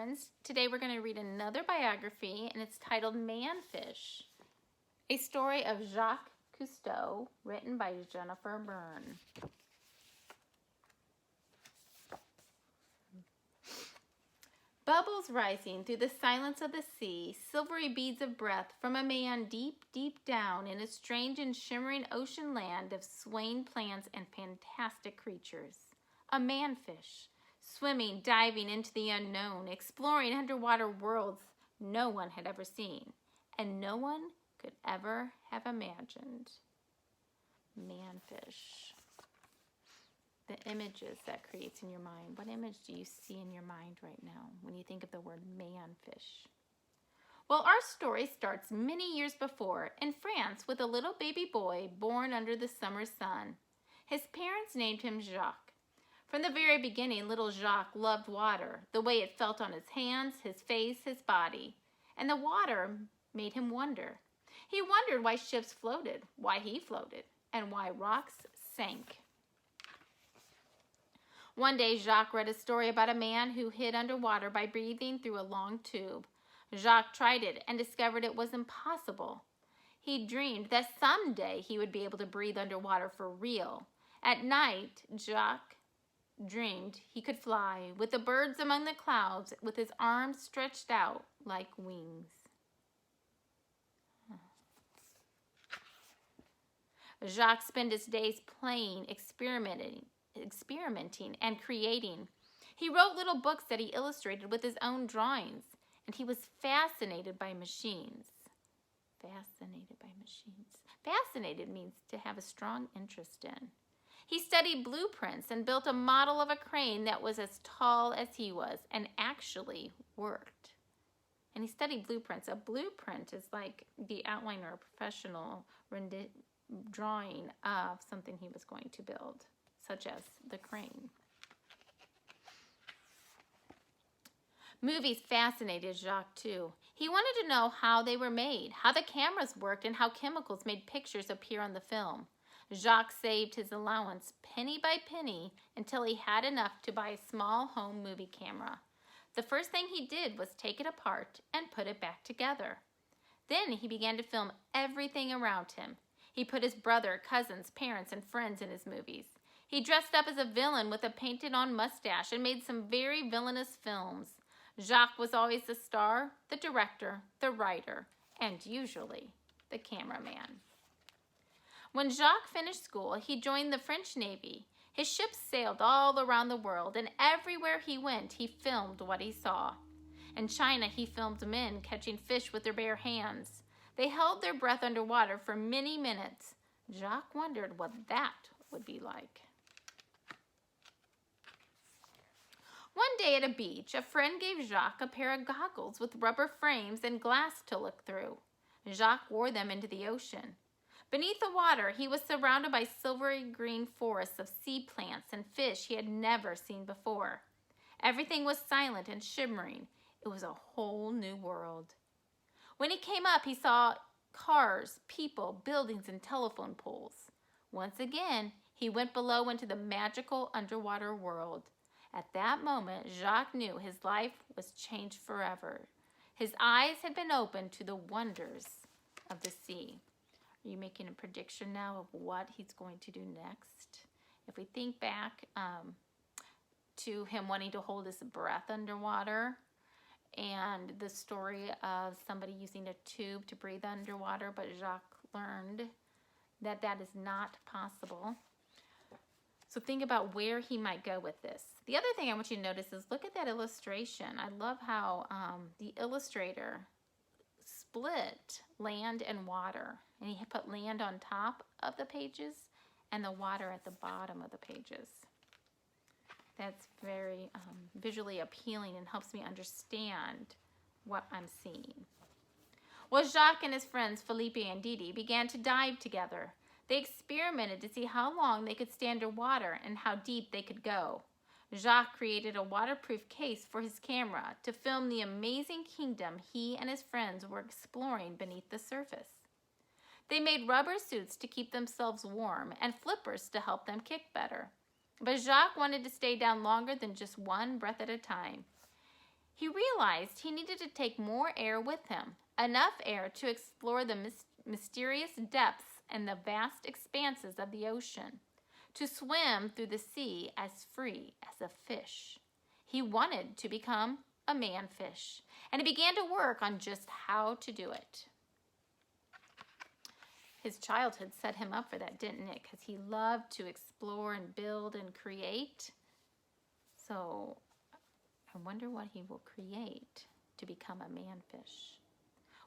friends. Today we're going to read another biography, and it's titled Manfish, a story of Jacques Cousteau, written by Jennifer Byrne. Bubbles rising through the silence of the sea, silvery beads of breath from a man deep, deep down in a strange and shimmering ocean land of swaying plants and fantastic creatures. A manfish, swimming, diving into the unknown, exploring underwater worlds no one had ever seen, and no one could ever have imagined. Manfish. The images that creates in your mind. What image do you see in your mind right now when you think of the word manfish? Well, our story starts many years before in France with a little baby boy born under the summer sun. His parents named him Jacques. From the very beginning, little Jacques loved water, the way it felt on his hands, his face, his body. And the water made him wonder. He wondered why ships floated, why he floated, and why rocks sank. One day, Jacques read a story about a man who hid underwater by breathing through a long tube. Jacques tried it and discovered it was impossible. He dreamed that someday he would be able to breathe underwater for real. At night, Jacques dreamed he could fly with the birds among the clouds with his arms stretched out like wings. Jacques spent his days playing, experimenting and creating. He wrote little books that he illustrated with his own drawings, and he was fascinated by machines. Fascinated means to have a strong interest in. He studied blueprints and built a model of a crane that was as tall as he was and actually worked. And he studied blueprints. A blueprint is like the outline or a professional drawing of something he was going to build, such as the crane. Movies fascinated Jacques too. He wanted to know how they were made, how the cameras worked, and how chemicals made pictures appear on the film. Jacques saved his allowance penny by penny until he had enough to buy a small home movie camera. The first thing he did was take it apart and put it back together. Then he began to film everything around him. He put his brother, cousins, parents, and friends in his movies. He dressed up as a villain with a painted-on mustache and made some very villainous films. Jacques was always the star, the director, the writer, and usually the cameraman. When Jacques finished school, he joined the French Navy. His ships sailed all around the world, and everywhere he went, he filmed what he saw. In China, he filmed men catching fish with their bare hands. They held their breath underwater for many minutes. Jacques wondered what that would be like. One day at a beach, a friend gave Jacques a pair of goggles with rubber frames and glass to look through. Jacques wore them into the ocean. Beneath the water, he was surrounded by silvery green forests of sea plants and fish he had never seen before. Everything was silent and shimmering. It was a whole new world. When he came up, he saw cars, people, buildings, and telephone poles. Once again, he went below into the magical underwater world. At that moment, Jacques knew his life was changed forever. His eyes had been opened to the wonders of the sea. Are you making a prediction now of what he's going to do next? If we think back to him wanting to hold his breath underwater, and the story of somebody using a tube to breathe underwater, but Jacques learned that that is not possible. So think about where he might go with this. The other thing I want you to notice is look at that illustration. I love how the illustrator split land and water. And he put land on top of the pages and the water at the bottom of the pages. That's very visually appealing and helps me understand what I'm seeing. Well, Jacques and his friends, Philippe and Didi, began to dive together. They experimented to see how long they could stay underwater and how deep they could go. Jacques created a waterproof case for his camera to film the amazing kingdom he and his friends were exploring beneath the surface. They made rubber suits to keep themselves warm and flippers to help them kick better. But Jacques wanted to stay down longer than just one breath at a time. He realized he needed to take more air with him, enough air to explore the mysterious depths and the vast expanses of the ocean, to swim through the sea as free as a fish. He wanted to become a manfish, and he began to work on just how to do it. His childhood set him up for that, didn't it? Because he loved to explore and build and create. So I wonder what he will create to become a manfish.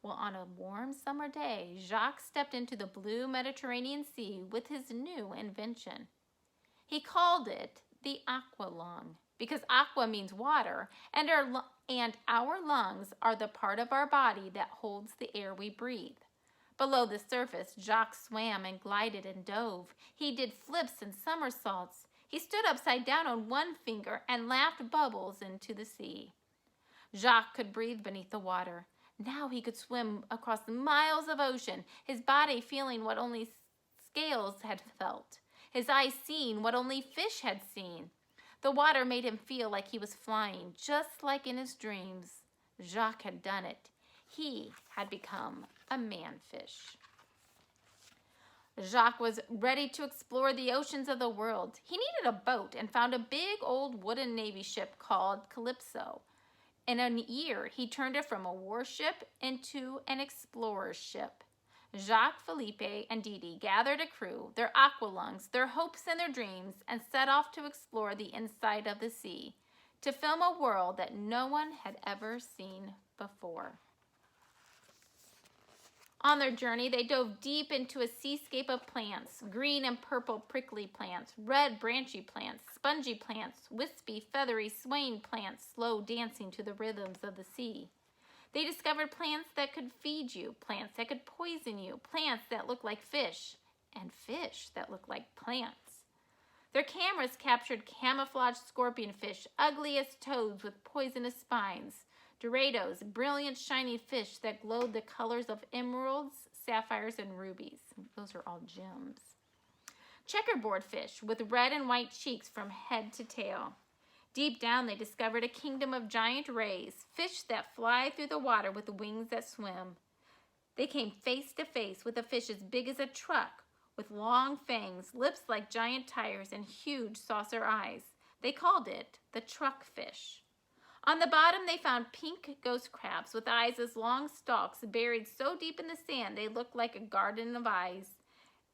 Well, on a warm summer day, Jacques stepped into the blue Mediterranean Sea with his new invention. He called it the aqualung, because aqua means water, and our lungs are the part of our body that holds the air we breathe. Below the surface, Jacques swam and glided and dove. He did flips and somersaults. He stood upside down on one finger and laughed bubbles into the sea. Jacques could breathe beneath the water. Now he could swim across miles of ocean, his body feeling what only scales had felt, his eyes seeing what only fish had seen. The water made him feel like he was flying, just like in his dreams. Jacques had done it. He had become a manfish. Jacques was ready to explore the oceans of the world. He needed a boat and found a big old wooden navy ship called Calypso. In a year, he turned it from a warship into an explorer's ship. Jacques, Felipe, and Didi gathered a crew, their aqualungs, their hopes and their dreams, and set off to explore the inside of the sea, to film a world that no one had ever seen before. On their journey, they dove deep into a seascape of plants, green and purple prickly plants, red branchy plants, spongy plants, wispy, feathery, swaying plants, slow dancing to the rhythms of the sea. They discovered plants that could feed you, plants that could poison you, plants that looked like fish, and fish that looked like plants. Their cameras captured camouflaged scorpionfish, ugly as toads with poisonous spines, Dorados, brilliant shiny fish that glowed the colors of emeralds, sapphires, and rubies. Those are all gems. Checkerboard fish with red and white cheeks from head to tail. Deep down, they discovered a kingdom of giant rays, fish that fly through the water with wings that swim. They came face to face with a fish as big as a truck, with long fangs, lips like giant tires, and huge saucer eyes. They called it the truck fish. On the bottom, they found pink ghost crabs with eyes as long stalks buried so deep in the sand they looked like a garden of eyes,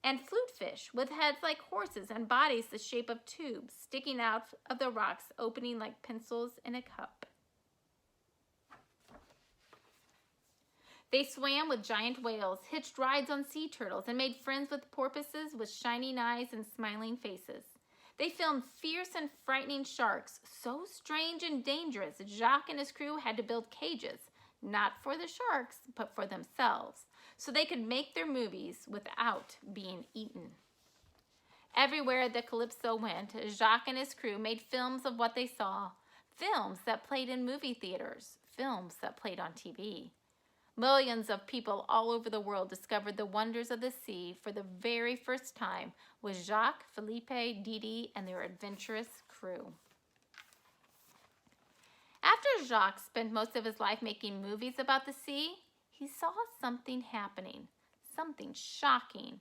and flute fish with heads like horses and bodies the shape of tubes sticking out of the rocks, opening like pencils in a cup. They swam with giant whales, hitched rides on sea turtles, and made friends with porpoises with shining eyes and smiling faces. They filmed fierce and frightening sharks, so strange and dangerous Jacques and his crew had to build cages, not for the sharks, but for themselves, so they could make their movies without being eaten. Everywhere that Calypso went, Jacques and his crew made films of what they saw, films that played in movie theaters, films that played on TV. Millions of people all over the world discovered the wonders of the sea for the very first time with Jacques, Felipe, Didi, and their adventurous crew. After Jacques spent most of his life making movies about the sea, he saw something happening, something shocking.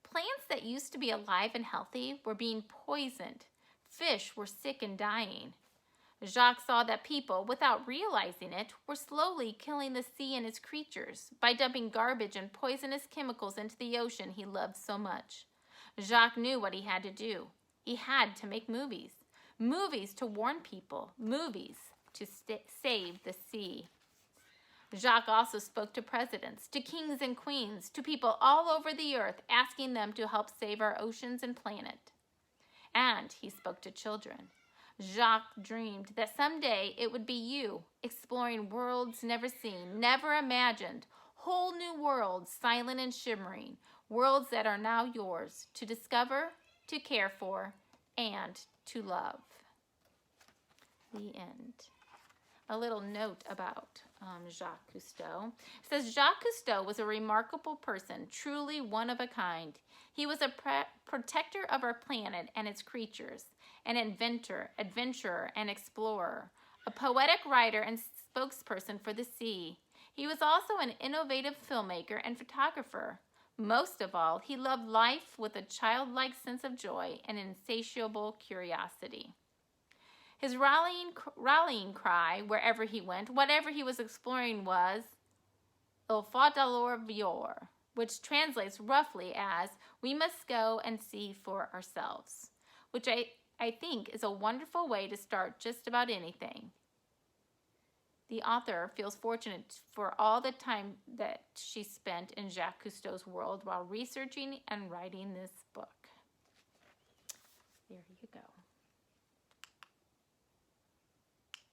Plants that used to be alive and healthy were being poisoned. Fish were sick and dying. Jacques saw that people, without realizing it, were slowly killing the sea and its creatures by dumping garbage and poisonous chemicals into the ocean he loved so much. Jacques knew what he had to do. He had to make movies. Movies to warn people. Movies to save the sea. Jacques also spoke to presidents, to kings and queens, to people all over the earth, asking them to help save our oceans and planet. And he spoke to children. Jacques dreamed that someday it would be you, exploring worlds never seen, never imagined, whole new worlds, silent and shimmering, worlds that are now yours to discover, to care for, and to love. The end. A little note about Jacques Cousteau. It says, Jacques Cousteau was a remarkable person, truly one of a kind. He was a protector of our planet and its creatures, an inventor, adventurer, and explorer, a poetic writer and spokesperson for the sea. He was also an innovative filmmaker and photographer. Most of all, he loved life with a childlike sense of joy and insatiable curiosity. His rallying cry wherever he went, whatever he was exploring, was Il faut aller voir, which translates roughly as we must go and see for ourselves, which I think is a wonderful way to start just about anything. The author feels fortunate for all the time that she spent in Jacques Cousteau's world while researching and writing this book.